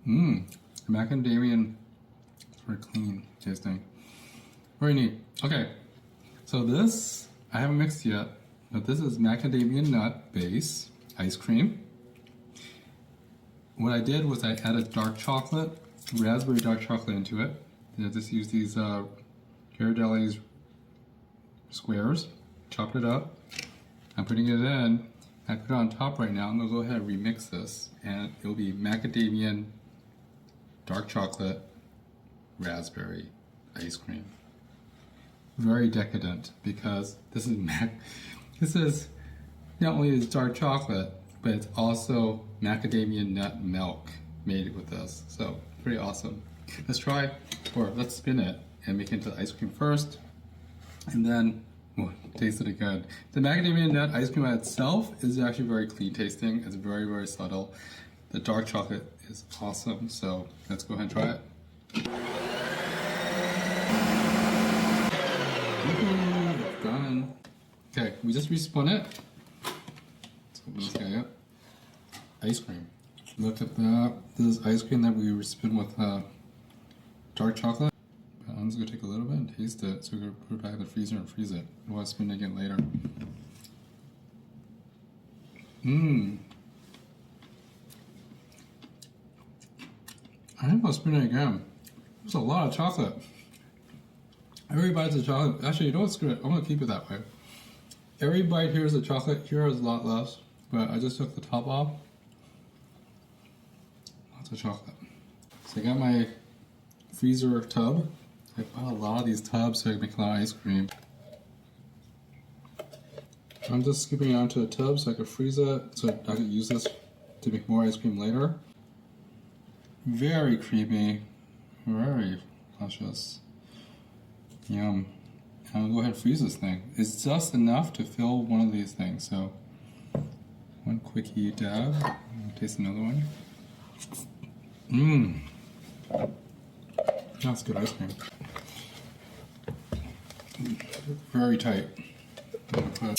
Mmm, macadamia, it's very clean tasting. Very neat. Okay, so this, I haven't mixed yet, but this is macadamia nut base ice cream. What I did was I added dark chocolate, raspberry dark chocolate into it. And I just used these Ghirardelli's squares, chopped it up. I'm putting it in. I put it on top right now. I'm gonna go ahead and remix this, and it'll be macadamia dark chocolate raspberry ice cream. Very decadent because this is not only is dark chocolate, but it's also macadamia nut milk made with this. So pretty awesome. Let's try, or let's spin it and make it into ice cream first, and then taste it again. The macadamia nut ice cream by itself is actually very clean tasting. It's very, very subtle. The dark chocolate is awesome. So let's go ahead and try it. It's done. Okay, we just respun it. Let's open this guy up. Ice cream. Look at that. This is ice cream that we spin with dark chocolate. I'm just gonna take a little bit and taste it. So we're gonna put it back in the freezer and freeze it. We'll spin it again later. Mmm. I think I'll spin it again. There's a lot of chocolate. Every bite's of chocolate. Actually, you know what's good? I'm gonna keep it that way. Every bite here is a chocolate. Here is a lot less, but I just took the top off. Lots of chocolate. So I got my freezer tub. I bought a lot of these tubs so I can make a lot of ice cream. I'm just scooping it onto the tub so I can freeze it, so I can use this to make more ice cream later. Very creamy, very luscious. Yum. I'll go ahead and freeze this thing. It's just enough to fill one of these things, so one quickie dab. I'll taste another one. Mmm. That's good ice cream. Very tight. I'm gonna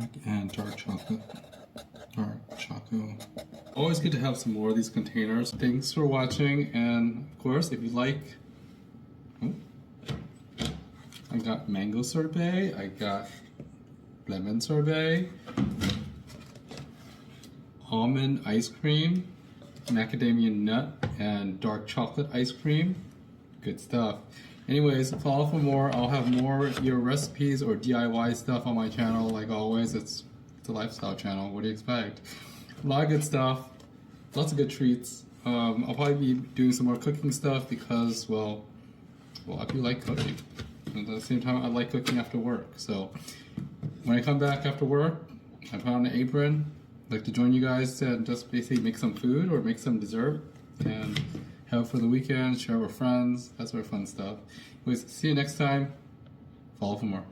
put and dark chocolate. Dark chocolate. Always good to have some more of these containers. Thanks for watching, and of course, if you like, I got mango sorbet, I got lemon sorbet, almond ice cream, macadamia nut, and dark chocolate ice cream. Good stuff. Anyways, follow for more. I'll have more your recipes or DIY stuff on my channel. Like always, it's a lifestyle channel. What do you expect? A lot of good stuff. Lots of good treats. I'll probably be doing some more cooking stuff because, well, I do like cooking. And at the same time, I like cooking after work. So when I come back after work, I put on an apron. I'd like to join you guys and just basically make some food or make some dessert and have it for the weekend, share with friends, that sort of fun stuff. Anyways, see you next time. Follow for more.